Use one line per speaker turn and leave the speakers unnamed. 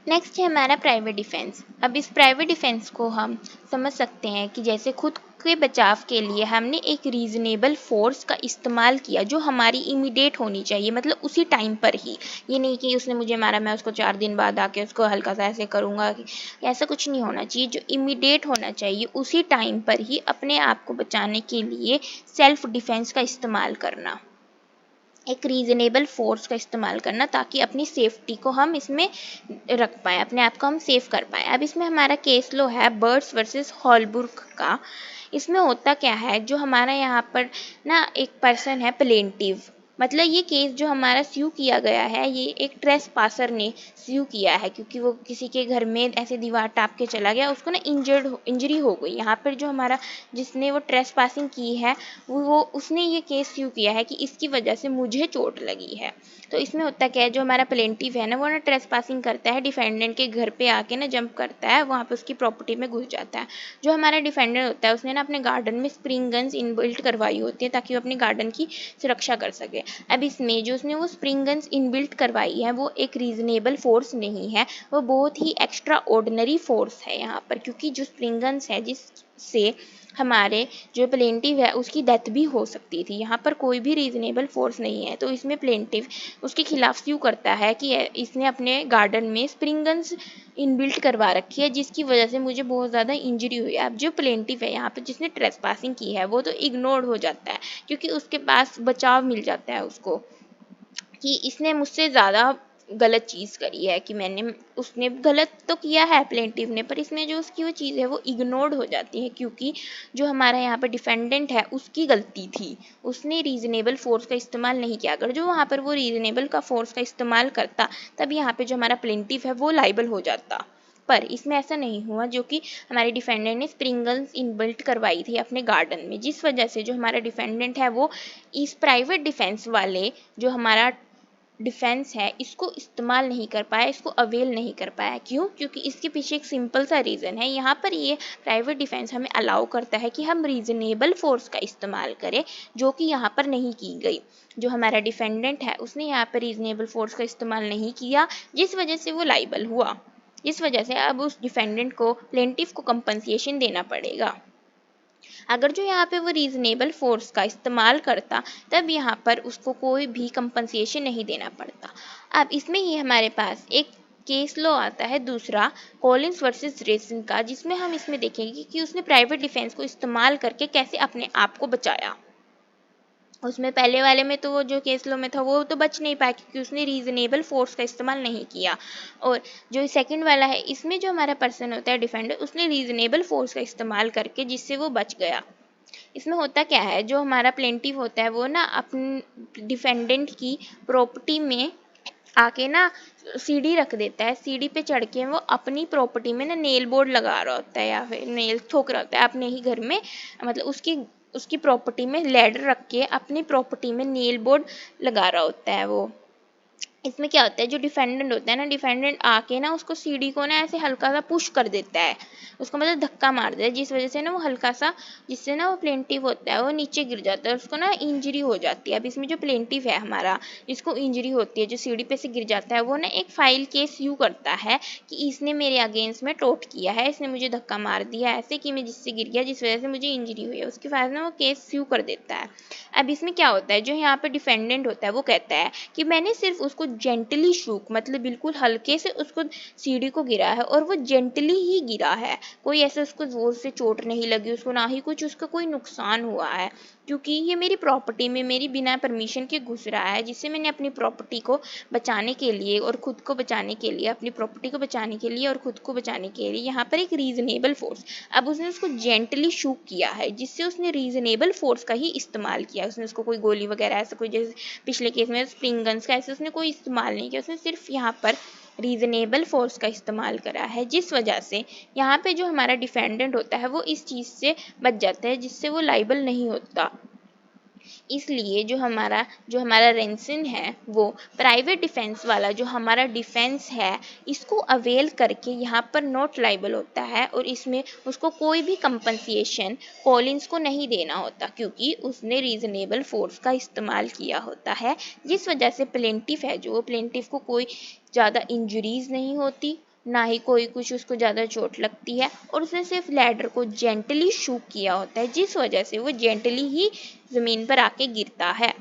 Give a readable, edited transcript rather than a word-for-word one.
Next है हमारा private defence. अब इस प्राइवेट डिफेंस को हम समझ सकते हैं कि जैसे खुद के बचाव के लिए हमने एक रीजनेबल फोर्स का इस्तेमाल किया जो हमारी इमीडिएट होनी चाहिए, मतलब उसी टाइम पर ही। ये नहीं कि उसने मुझे मारा मैं उसको 4 दिन बाद आके उसको हल्का सा ऐसे करूँगा, ऐसा कुछ नहीं होना चाहिए। जो इमीडिएट होना चाहिए उसी टाइम पर ही अपने आप को बचाने के लिए सेल्फ डिफेंस का इस्तेमाल करना, एक रीजनेबल फोर्स का इस्तेमाल करना, ताकि अपनी सेफ्टी को हम इसमें रख पाएँ, अपने आप को हम सेव कर पाएँ। अब इसमें हमारा केस लो है बर्ड्स वर्सेस हॉलबुर्ग का। इसमें होता क्या है, जो हमारा यहाँ पर ना एक पर्सन है प्लेंटिव, मतलब ये केस जो हमारा स्यू किया गया है ये एक ट्रेस पासर ने स्यू किया है, क्योंकि वो किसी के घर में ऐसे दीवार टाप के चला गया, उसको ना इंजरी हो गई। यहाँ पर जो हमारा जिसने वो ट्रेस पासिंग की है वो उसने ये केस स्यू किया है कि इसकी वजह से मुझे चोट लगी है। तो इसमें होता क्या है, जो हमारा प्लेंटिव है ना वो ना ट्रेस पासिंग करता है, डिफेंडेंट के घर पे आके ना जंप करता है, वहाँ पे उसकी प्रॉपर्टी में घुस जाता है। जो हमारा डिफेंडेंट होता है उसने ना अपने गार्डन में स्प्रिंग गन्स इनबिल्ट करवाई होती है ताकि वो अपने गार्डन की सुरक्षा कर सके। अब इसमें जो उसने वो स्प्रिंग गन्स इनबिल्ट करवाई है वो एक रीजनेबल फोर्स नहीं है, वो बहुत ही एक्स्ट्रा ऑर्डिनरी फोर्स है यहाँ पर, क्योंकि जो स्प्रिंग गन्स है जिससे हमारे जो प्लेंटिव है उसकी डेथ भी हो सकती थी। यहाँ पर कोई भी रीजनेबल फोर्स नहीं है, तो इसमें प्लेंटिव उसके खिलाफ स्यू करता है कि इसने अपने गार्डन में स्प्रिंग गन्स इनबिल्ट करवा रखी है जिसकी वजह से मुझे बहुत ज़्यादा इंजरी हुई है। अब जो प्लेंटिव है यहाँ पर जिसने ट्रेसपासिंग की है वो तो इग्नोर्ड हो जाता है, क्योंकि उसके पास बचाव मिल जाता है उसको कि इसने मुझसे ज़्यादा गलत चीज़ करी है, कि मैंने उसने गलत तो किया है प्लेंटिव ने, पर इसमें जो उसकी वो चीज़ है वो इग्नोर्ड हो जाती है, क्योंकि जो हमारा यहाँ पर डिफेंडेंट है उसकी गलती थी, उसने रीजनेबल फोर्स का इस्तेमाल नहीं किया। अगर जो वहाँ पर वो रीजनेबल का फोर्स का इस्तेमाल करता तब यहाँ पे जो हमारा प्लेंटिव है वो लाइबल हो जाता, पर इसमें ऐसा नहीं हुआ, जो कि हमारे डिफेंडेंट ने स्प्रिंगल्स इनबिल्ट करवाई थी अपने गार्डन में, जिस वजह से जो हमारा डिफेंडेंट है वो इस प्राइवेट डिफेंस वाले जो हमारा डिफेंस है इसको इस्तेमाल नहीं कर पाया, इसको अवेल नहीं कर पाया। क्यों? क्योंकि इसके पीछे एक सिंपल सा रीज़न है। यहाँ पर ये प्राइवेट डिफेंस हमें अलाउ करता है कि हम रीजनेबल फोर्स का इस्तेमाल करें, जो कि यहाँ पर नहीं की गई। जो हमारा डिफेंडेंट है उसने यहाँ पर रीजनेबल फोर्स का इस्तेमाल नहीं किया, जिस वजह से वो लाइबल हुआ। इस वजह से अब उस डिफेंडेंट को प्लेंटिफ को कंपनसेशन देना पड़ेगा। अगर जो यहाँ पे वो रीजनेबल फोर्स का इस्तेमाल करता तब यहाँ पर उसको कोई भी कंपनसेशन नहीं देना पड़ता। अब इसमें ही हमारे पास एक केस लॉ आता है दूसरा, कॉलिंस वर्सेस रेसिन का, जिसमें हम इसमें देखेंगे कि उसने प्राइवेट डिफेंस को इस्तेमाल करके कैसे अपने आप को बचाया। उसमें पहले वाले में तो वो जो केस लॉ में था वो तो बच नहीं पाया क्योंकि उसने रीजनेबल फोर्स का इस्तेमाल नहीं किया, और जो सेकंड वाला है इसमें जो हमारा पर्सन होता है डिफेंडर उसने रीजनेबल फोर्स का इस्तेमाल करके जिससे वो बच गया। इसमें होता क्या है, जो हमारा प्लेंटिव होता है वो ना अपने डिफेंडेंट की प्रॉपर्टी में आके ना सीढ़ी रख देता है, सीढ़ी पे चढ़ के वो अपनी प्रॉपर्टी में ना नेल बोर्ड लगा रहा होता है या फिर नेल ठोक रहा होता है अपने ही घर में, मतलब उसकी उसकी प्रॉपर्टी में लैडर रख के अपनी प्रॉपर्टी में नेल बोर्ड लगा रहा होता है वो। इसमें क्या होता है, जो डिफेंडेंट होता है ना, डिफेंडेंट आके ना उसको सीढ़ी को ना ऐसे हल्का सा पुश कर देता है, उसको मतलब धक्का मार देता है, जिस वजह से ना वो हल्का सा, जिससे ना वो प्लेंटिव होता है वो नीचे गिर जाता है, उसको ना इंजरी हो जाती है। अब इसमें जो प्लेंटिव है हमारा जिसको इंजरी होती है, जो सीढ़ी पे से गिर जाता है, वो ना एक फाइल केस यू करता है कि इसने मेरे अगेंस्ट में टोट किया है, इसने मुझे धक्का मार दिया ऐसे कि मैं जिससे गिर गया जिस वजह से मुझे इंजरी हुई है, उसके बाद ना वो केस यू कर देता है। अब इसमें क्या होता है, जो यहाँ पे डिफेंडेंट होता है वो कहता है कि मैंने सिर्फ उसको जेंटली शूक, मतलब बिल्कुल हल्के से उसको सीढ़ी को गिरा है और वो जेंटली ही गिरा है, कोई ऐसे उसको जोर से चोट नहीं लगी उसको, ना ही कुछ उसका कोई नुकसान हुआ है, क्योंकि ये मेरी प्रॉपर्टी में मेरी बिना परमिशन के घुस रहा है, जिससे मैंने अपनी प्रॉपर्टी को बचाने के लिए और खुद को बचाने के लिए, अपनी प्रॉपर्टी को बचाने के लिए और खुद को बचाने के लिए यहाँ पर एक रीजनेबल फोर्स, अब उसने उसको जेंटली शूक किया है जिससे उसने रीजनेबल फोर्स का ही इस्तेमाल किया, उसने उसको कोई गोली वगैरह ऐसा कोई, जैसे पिछले केस में स्प्रिंग गन्स का ऐसे उसने कोई इस्तेमाल नहीं किया, उसने सिर्फ यहाँ पर रीजनेबल फोर्स का इस्तेमाल करा है, जिस वजह से यहाँ पे जो हमारा डिफेंडेंट होता है वो इस चीज़ से बच जाता है, जिससे वो लाइबल नहीं होता। इसलिए जो हमारा रेंसिन है वो प्राइवेट डिफेंस वाला जो हमारा डिफेंस है इसको अवेल करके यहाँ पर नॉट लाइबल होता है, और इसमें उसको कोई भी कंपनसेशन कॉलिंस को नहीं देना होता, क्योंकि उसने रीजनेबल फोर्स का इस्तेमाल किया होता है, जिस वजह से प्लेंटिफ है जो प्लेंटिफ को कोई ज़्यादा इंजरीज नहीं होती, ना ही कोई कुछ उसको ज़्यादा चोट लगती है, और उसने सिर्फ लैडर को जेंटली शूक किया होता है, जिस वजह से वो जेंटली ही ज़मीन पर आके गिरता है।